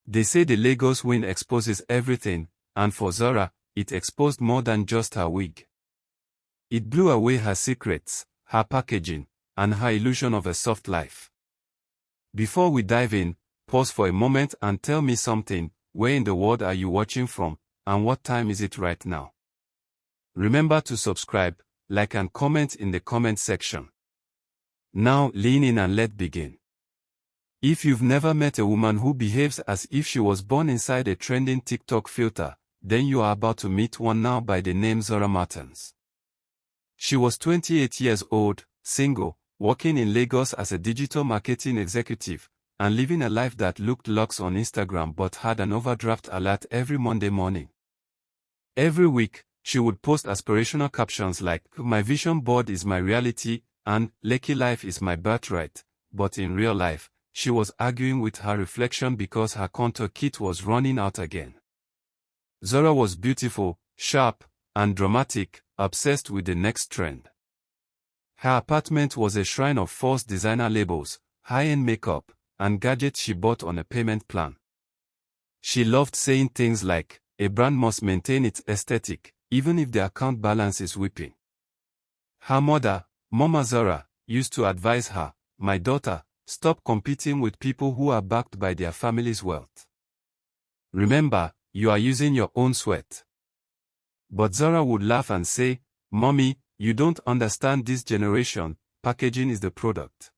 They say the Lagos wind exposes everything, and for Zara, it exposed more than just her wig. It blew away her secrets, her packaging, and her illusion of a soft life. Before we dive in, pause for a moment and tell me something. Where in the world are you watching from, and what time is it right now? Remember to subscribe, like and comment in the comment section. Now lean in and let's begin. If you've never met a woman who behaves as if she was born inside a trending TikTok filter, then you are about to meet one now by the name Zara Martins. She was 28 years old, single, working in Lagos as a digital marketing executive, and living a life that looked luxe on Instagram but had an overdraft alert every Monday morning. Every week, she would post aspirational captions like, "My vision board is my reality," and "Lucky life is my birthright," but in real life, she was arguing with her reflection because her contour kit was running out again. Zara was beautiful, sharp, and dramatic, obsessed with the next trend. Her apartment was a shrine of false designer labels, high-end makeup, and gadgets she bought on a payment plan. She loved saying things like, "A brand must maintain its aesthetic, even if the account balance is whipping." Her mother, Mama Zara, used to advise her, "My daughter, stop competing with people who are backed by their family's wealth. Remember, you are using your own sweat." But Zara would laugh and say, "Mommy, you don't understand this generation, packaging is the product."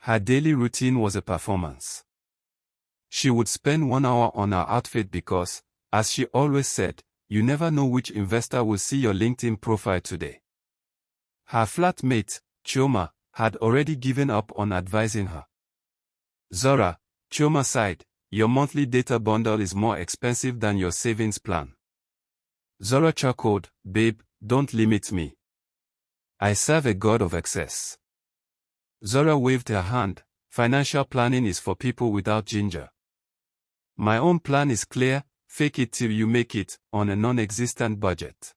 Her daily routine was a performance. She would spend 1 hour on her outfit because, as she always said, you never know which investor will see your LinkedIn profile today. Her flatmate, Chioma, had already given up on advising her. "Zara," Chioma sighed, "your monthly data bundle is more expensive than your savings plan." Zara chuckled, "Babe, don't limit me. I serve a god of excess." Zara waved her hand, "Financial planning is for people without ginger. My own plan is clear, fake it till you make it, on a non-existent budget."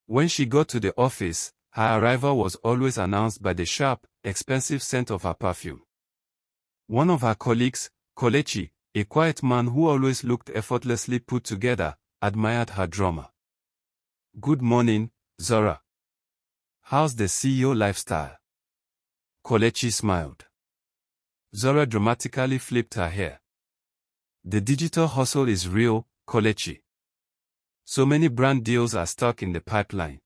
When she got to the office, her arrival was always announced by the sharp, expensive scent of her perfume. One of her colleagues, Kelechi, a quiet man who always looked effortlessly put together, admired her drama. "Good morning, Zara. How's the CEO lifestyle?" Kelechi smiled. Zara dramatically flipped her hair. "The digital hustle is real, Kelechi. So many brand deals are stuck in the pipeline."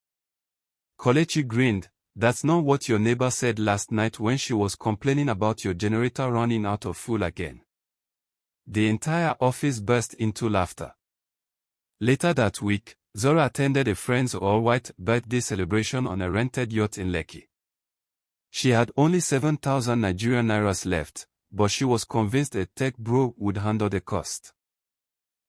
Kelechi grinned, "That's not what your neighbor said last night when she was complaining about your generator running out of fuel again." The entire office burst into laughter. Later that week, Zara attended a friend's all-white birthday celebration on a rented yacht in Lekki. She had only 7,000 Nigerian nairas left, but she was convinced a tech bro would handle the cost.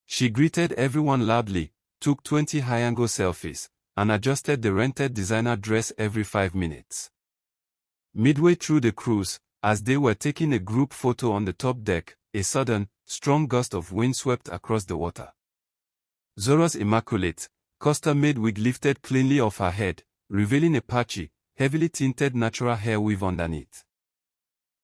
She greeted everyone loudly, took 20 high-angle selfies, and adjusted the rented designer dress every 5 minutes. Midway through the cruise, as they were taking a group photo on the top deck, a sudden, strong gust of wind swept across the water. Zara's immaculate, custom-made wig lifted cleanly off her head, revealing a patchy, heavily tinted natural hair weave underneath.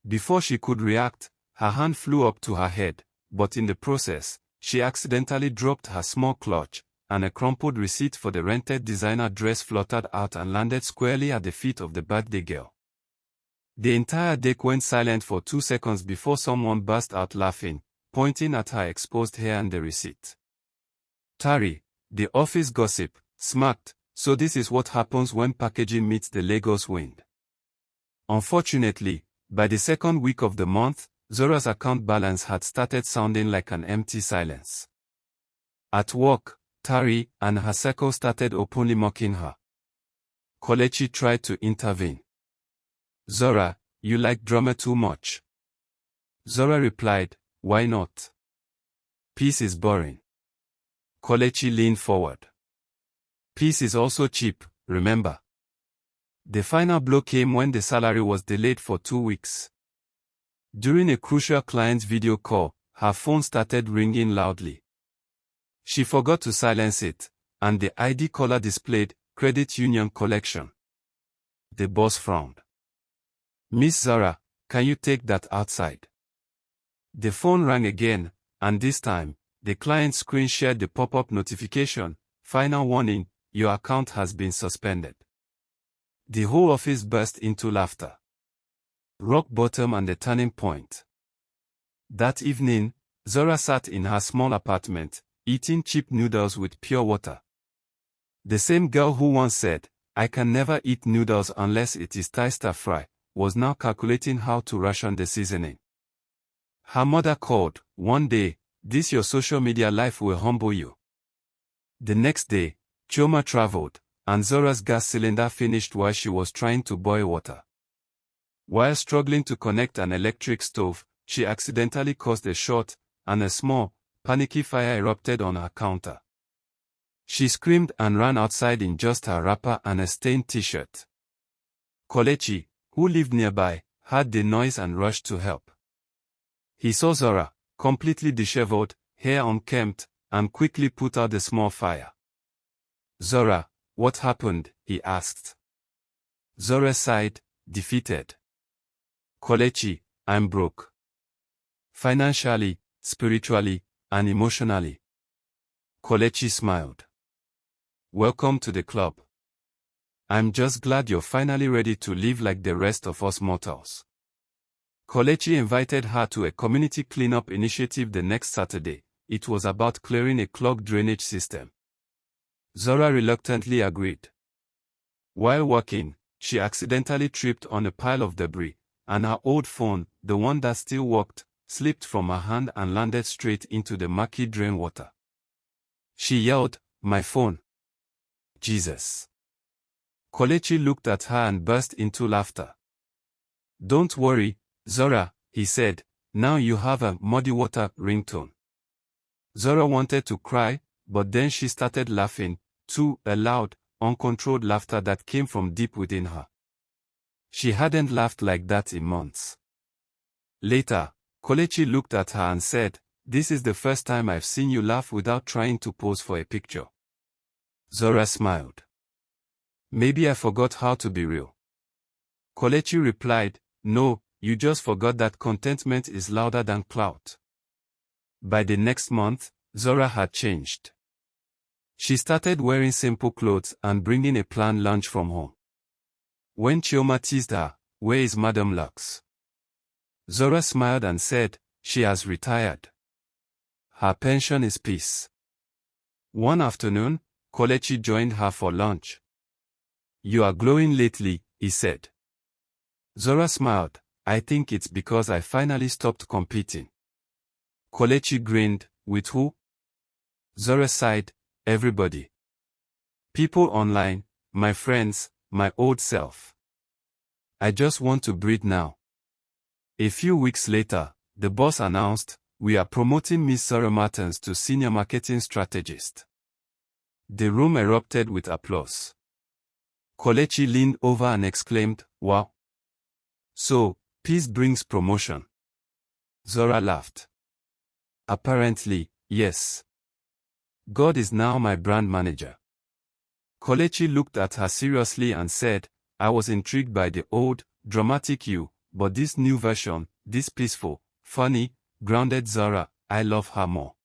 Before she could react, her hand flew up to her head, but in the process, she accidentally dropped her small clutch, and a crumpled receipt for the rented designer dress fluttered out and landed squarely at the feet of the birthday girl. The entire deck went silent for 2 seconds before someone burst out laughing, pointing at her exposed hair and the receipt. Tari, the office gossip, smirked, "So this is what happens when packaging meets the Lagos wind." Unfortunately, by the second week of the month, Zara's account balance had started sounding like an empty silence. At work, Tari and her circle started openly mocking her. Kelechi tried to intervene. "Zara, you like drama too much." Zara replied, "Why not? Peace is boring." Kelechi leaned forward. "Peace is also cheap, remember." The final blow came when the salary was delayed for 2 weeks. During a crucial client video call, her phone started ringing loudly. She forgot to silence it, and the ID caller displayed, "Credit Union Collection." The boss frowned. "Miss Zara, can you take that outside?" The phone rang again, and this time, the client screen shared the pop-up notification, "Final warning, your account has been suspended." The whole office burst into laughter. Rock bottom and the turning point. That evening, Zara sat in her small apartment, eating cheap noodles with pure water. The same girl who once said, "I can never eat noodles unless it is Thai stir-fry," was now calculating how to ration the seasoning. Her mother called, "One day, this your social media life will humble you." The next day, Chioma traveled, and Zara's gas cylinder finished while she was trying to boil water. While struggling to connect an electric stove, she accidentally caused a short, and a small, panicky fire erupted on her counter. She screamed and ran outside in just her wrapper and a stained t-shirt. Kelechi, who lived nearby, heard the noise and rushed to help. He saw Zara, completely disheveled, hair unkempt, and quickly put out the small fire. "Zara, what happened?" he asked. Zara sighed, defeated. "Kelechi, I'm broke. Financially, spiritually, and emotionally." Kelechi smiled. "Welcome to the club. I'm just glad you're finally ready to live like the rest of us mortals." Kelechi invited her to a community cleanup initiative the next Saturday. It was about clearing a clogged drainage system. Zara reluctantly agreed. While walking, she accidentally tripped on a pile of debris, and her old phone, the one that still worked, slipped from her hand and landed straight into the murky drain water. She yelled, "My phone! Jesus!" Kelechi looked at her and burst into laughter. "Don't worry, Zara," he said, "now you have a muddy water ringtone." Zara wanted to cry, but then she started laughing, too, a loud, uncontrolled laughter that came from deep within her. She hadn't laughed like that in months. Later, Kelechi looked at her and said, "This is the first time I've seen you laugh without trying to pose for a picture." Zara smiled. "Maybe I forgot how to be real." Kelechi replied, "No, you just forgot that contentment is louder than clout." By the next month, Zara had changed. She started wearing simple clothes and bringing a planned lunch from home. When Chioma teased her, "Where is Madam Luxe?" Zara smiled and said, "She has retired. Her pension is peace." One afternoon, Kelechi joined her for lunch. "You are glowing lately," he said. Zara smiled, "I think it's because I finally stopped competing." Kelechi grinned, "With who?" Zara sighed, "Everybody. People online, my friends, my old self. I just want to breathe now." A few weeks later, the boss announced, "We are promoting Miss Zara Martens to senior marketing strategist." The room erupted with applause. Kelechi leaned over and exclaimed, "Wow. So, peace brings promotion." Zara laughed. "Apparently, yes. God is now my brand manager." Kelechi looked at her seriously and said, "I was intrigued by the old, dramatic you, but this new version, this peaceful, funny, grounded Zara, I love her more."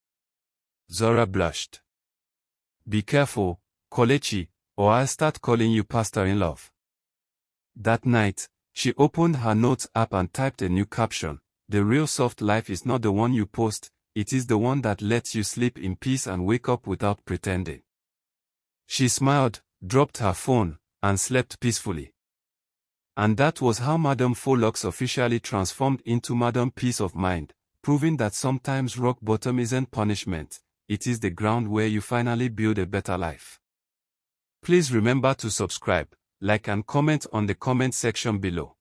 Zara blushed. "Be careful, Kelechi, or I'll start calling you Pastor-in-Love." That night, she opened her notes app and typed a new caption, "The real soft life is not the one you post, it is the one that lets you sleep in peace and wake up without pretending." She smiled, dropped her phone, and slept peacefully. And that was how Madame Luxe officially transformed into Madame Peace of Mind, proving that sometimes rock bottom isn't punishment, it is the ground where you finally build a better life. Please remember to subscribe, like and comment on the comment section below.